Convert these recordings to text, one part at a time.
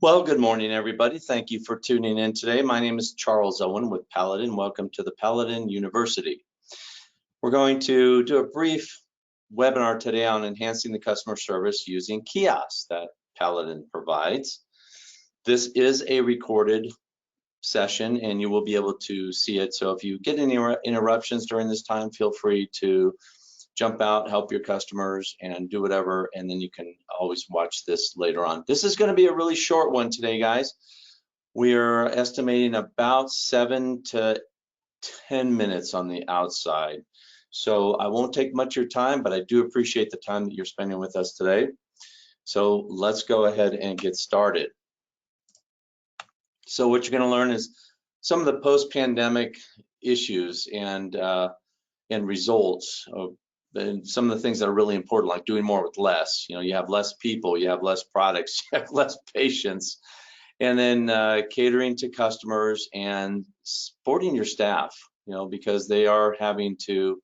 Well, good morning, everybody. Thank you for tuning in today. My name is Charles Owen with Paladin. Welcome to the Paladin University. We're going to do a brief webinar today on enhancing the customer service using kiosks that Paladin provides. This is a recorded session and you will be able to see it. So if you get any interruptions during this time, feel free to jump out, help your customers, and do whatever, and then you can always watch this later on. This is going to be a really short one today, guys. We are estimating about 7 to 10 minutes on the outside. So I won't take much of your time, but I do appreciate the time that you're spending with us today. So let's go ahead and get started. So what you're going to learn is some of the post-pandemic issues and results of and some of the things that are really important, like doing more with less. You have less people, you have less products, you have less patients, and then catering to customers and supporting your staff, because they are having to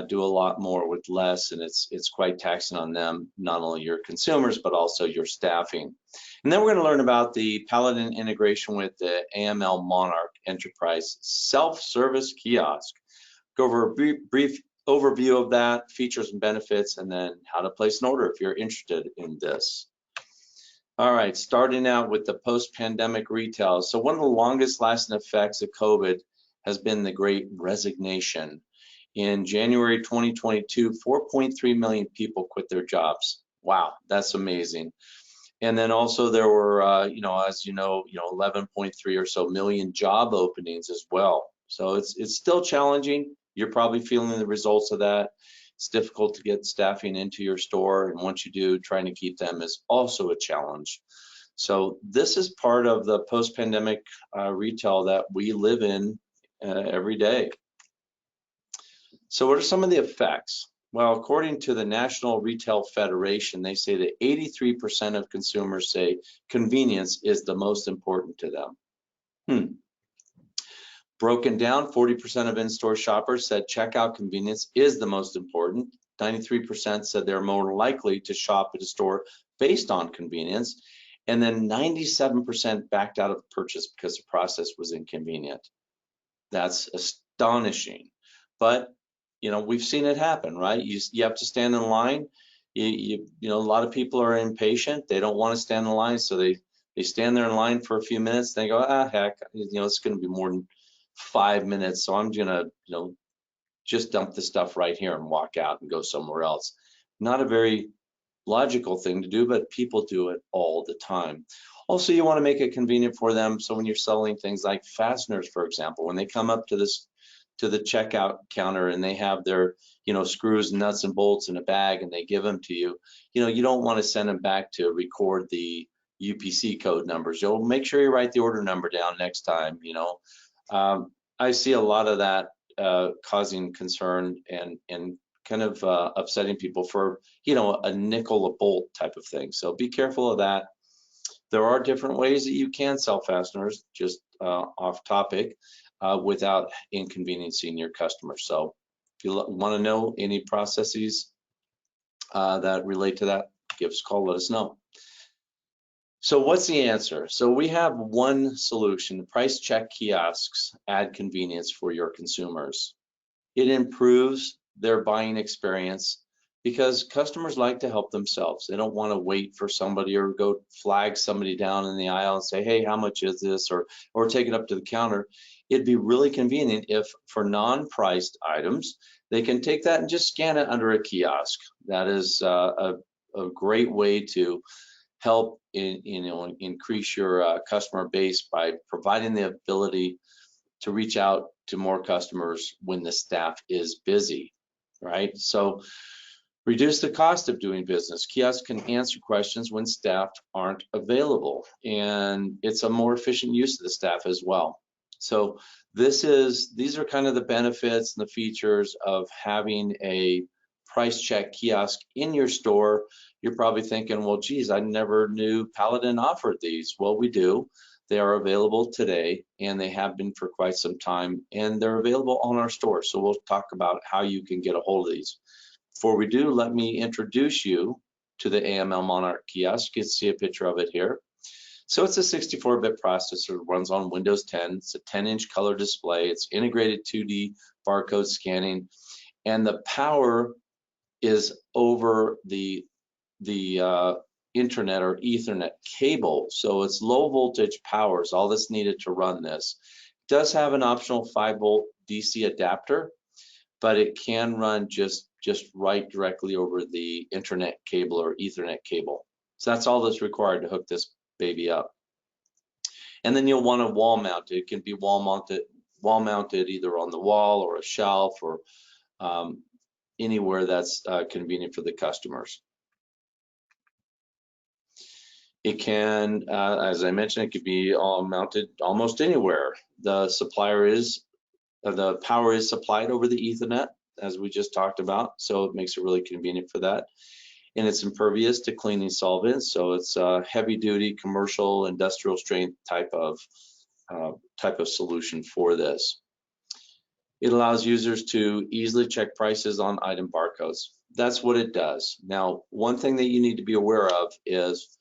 do a lot more with less, and it's quite taxing on them, not only your consumers, but also your staffing. And then we're going to learn about the Paladin integration with the AML Monarch Enterprise self-service kiosk. Go over a brief overview of that, features and benefits, and then how to place an order if you're interested in this. All right, starting out with the post-pandemic retail. So one of the longest lasting effects of COVID has been the Great Resignation. In January 2022, 4.3 million people quit their jobs. Wow, that's amazing. And then also there were, as you know, 11.3 or so million job openings as well. So it's still challenging. You're probably feeling the results of that. It's difficult to get staffing into your store, and once you do, trying to keep them is also a challenge. So this is part of the post-pandemic retail that we live in every day. So what are some of the effects? Well, according to the National Retail Federation, they say that 83% of consumers say convenience is the most important to them. Broken down, 40% of in-store shoppers said checkout convenience is the most important. 93% said they're more likely to shop at a store based on convenience. And then 97% backed out of the purchase because the process was inconvenient. That's astonishing. But, we've seen it happen, right? You have to stand in line. A lot of people are impatient. They don't want to stand in line, so they stand there in line for a few minutes. They go, heck, it's going to be more than 5 minutes, so I'm gonna just dump the stuff right here and walk out and go somewhere else. Not a very logical thing to do, but people do it all the time. Also, you want to make it convenient for them, so when you're selling things like fasteners, for example, when they come up to the checkout counter and they have their screws, nuts, and bolts in a bag and they give them to you, you don't want to send them back to record the UPC code numbers. You'll make sure you write the order number down next time. I see a lot of that causing concern and kind of upsetting people for, a nickel a bolt type of thing. So be careful of that. There are different ways that you can sell fasteners, just off topic, without inconveniencing your customers. So if you want to know any processes that relate to that, give us a call, let us know. So what's the answer? So we have one solution. Price check kiosks add convenience for your consumers. It improves their buying experience because customers like to help themselves. They don't want to wait for somebody or go flag somebody down in the aisle and say, hey, how much is this? Or take it up to the counter. It'd be really convenient if for non-priced items, they can take that and just scan it under a kiosk. That is a great way to help increase your customer base by providing the ability to reach out to more customers when the staff is busy, right? So reduce the cost of doing business. Kiosks can answer questions when staff aren't available, and it's a more efficient use of the staff as well. So these are kind of the benefits and the features of having a price check kiosk in your store. You're probably thinking, well, geez, I never knew Paladin offered these. Well, we do. They are available today, and they have been for quite some time, and they're available on our store. So we'll talk about how you can get a hold of these. Before we do, let me introduce you to the AML Monarch Kiosk. You can see a picture of it here. So it's a 64-bit processor, runs on Windows 10. It's a 10-inch color display. It's integrated 2D barcode scanning, and the power is over the internet or Ethernet cable. So it's low voltage power is all that's needed to run this. It does have an optional 5-volt DC adapter, but it can run just right directly over the internet cable or Ethernet cable. So that's all that's required to hook this baby up. And then you'll want to wall mount it. It can be wall mounted either on the wall or a shelf or anywhere that's convenient for the customers. It can, as I mentioned, it could be mounted almost anywhere. The power is supplied over the Ethernet, as we just talked about, so it makes it really convenient for that. And it's impervious to cleaning solvents, so it's a heavy-duty commercial, industrial strength type of solution for this. It allows users to easily check prices on item barcodes. That's what it does. Now, one thing that you need to be aware of is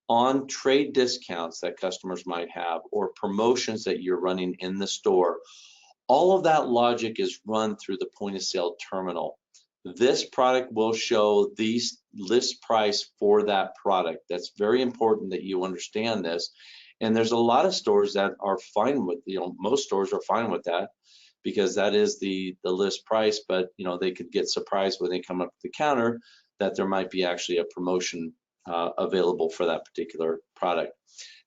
on trade discounts that customers might have or promotions that you're running in the store, all of that logic is run through the point of sale terminal. This product will show the list price for that product. That's very important that you understand this. And there's a lot of stores that are fine with, most stores are fine with that because that is the list price, but they could get surprised when they come up to the counter that there might be actually a promotion available for that particular product.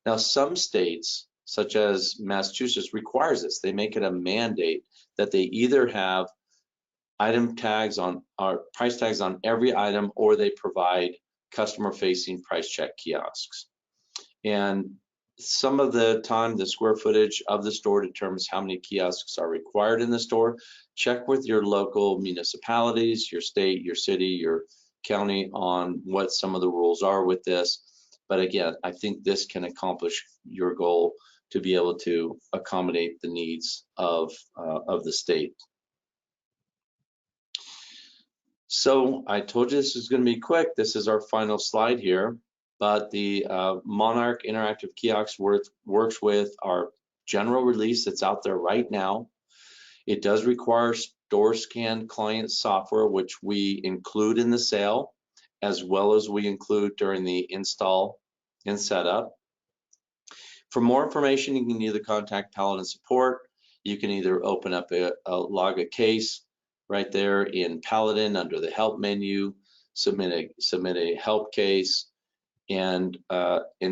Now, some states, such as Massachusetts, requires this. They make it a mandate that they either have item tags on or price tags on every item, or they provide customer-facing price check kiosks. And some of the time, the square footage of the store determines how many kiosks are required in the store. Check with your local municipalities, your state, your city, your county on what some of the rules are with this. But again, I think this can accomplish your goal to be able to accommodate the needs of the state. So I told you this is going to be quick. This is our final slide here, but the Monarch Interactive Kiosk works with our general release that's out there right now. It does require store scan client software, which we include in the sale, as well as we include during the install and setup. For more information, you can either contact Paladin Support. You can either open up log a case right there in Paladin under the help menu, submit a help case, and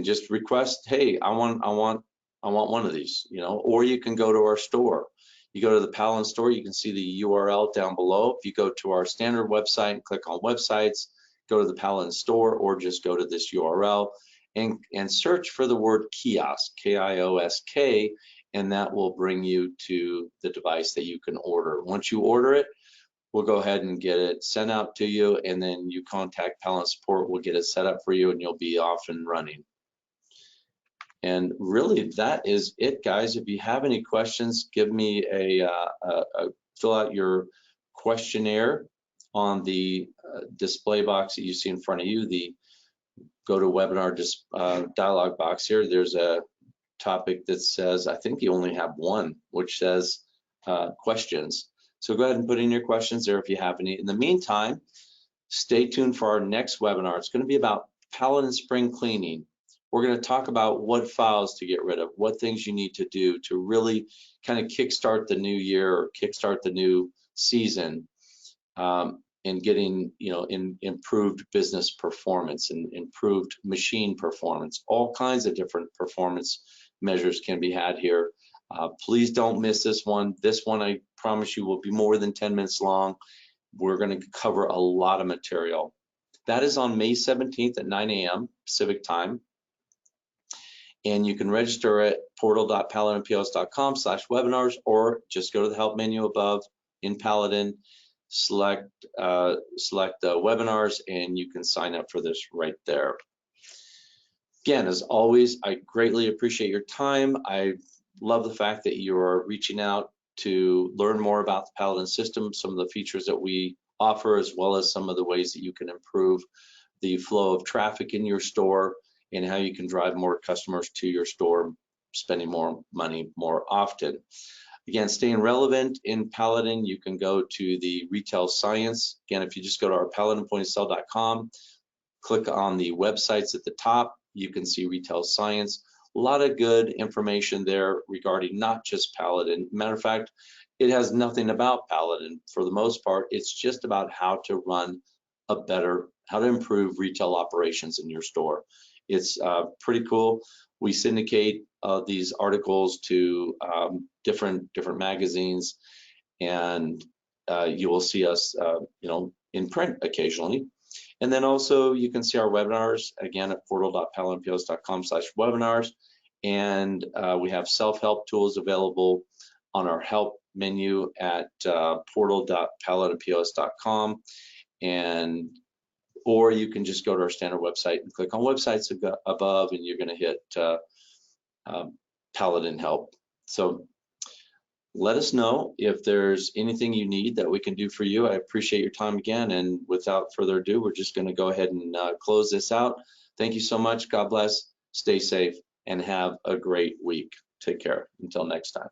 just request, hey, I want one of these, or you can go to our store. You go to the Paladin store, you can see the URL down below. If you go to our standard website and click on websites, go to the Paladin store, or just go to this URL and search for the word kiosk, K-I-O-S-K, and that will bring you to the device that you can order. Once you order it, we'll go ahead and get it sent out to you, and then you contact Paladin Support, we'll get it set up for you, and you'll be off and running. And really, that is it, guys. If you have any questions, give me fill out your questionnaire on the display box that you see in front of you, the GoToWebinar dialog box here. There's a topic that says, I think you only have one, which says questions. So go ahead and put in your questions there if you have any. In the meantime, stay tuned for our next webinar. It's going to be about Paladin spring cleaning. We're going to talk about what files to get rid of, what things you need to do to really kind of kickstart the new year or kickstart the new season, and getting improved business performance and improved machine performance. All kinds of different performance measures can be had here. Please don't miss this one. This one, I promise you, will be more than 10 minutes long. We're going to cover a lot of material. That is on May 17th at 9 a.m. Pacific time. And you can register at portal.paladinpos.com/webinars, or just go to the help menu above in Paladin, select webinars, and you can sign up for this right there. Again, as always, I greatly appreciate your time. I love the fact that you are reaching out to learn more about the Paladin system, some of the features that we offer, as well as some of the ways that you can improve the flow of traffic in your store and how you can drive more customers to your store, spending more money more often. Again, staying relevant in Paladin, you can go to the retail science. Again, if you just go to our paladinpointofsale.com, click on the websites at the top, you can see retail science. A lot of good information there regarding not just Paladin. Matter of fact, it has nothing about Paladin for the most part. It's just about how to run how to improve retail operations in your store. It's pretty cool. We syndicate these articles to different magazines, and you will see us, in print occasionally. And then also you can see our webinars again at portal.paladinpost.com/webinars, and we have self-help tools available on our help menu at portal.paladinpost.com, or you can just go to our standard website and click on websites above, and you're going to hit Paladin Help. So let us know if there's anything you need that we can do for you. I appreciate your time again, and without further ado, we're just going to go ahead and close this out. Thank you so much. God bless. Stay safe and have a great week. Take care. Until next time.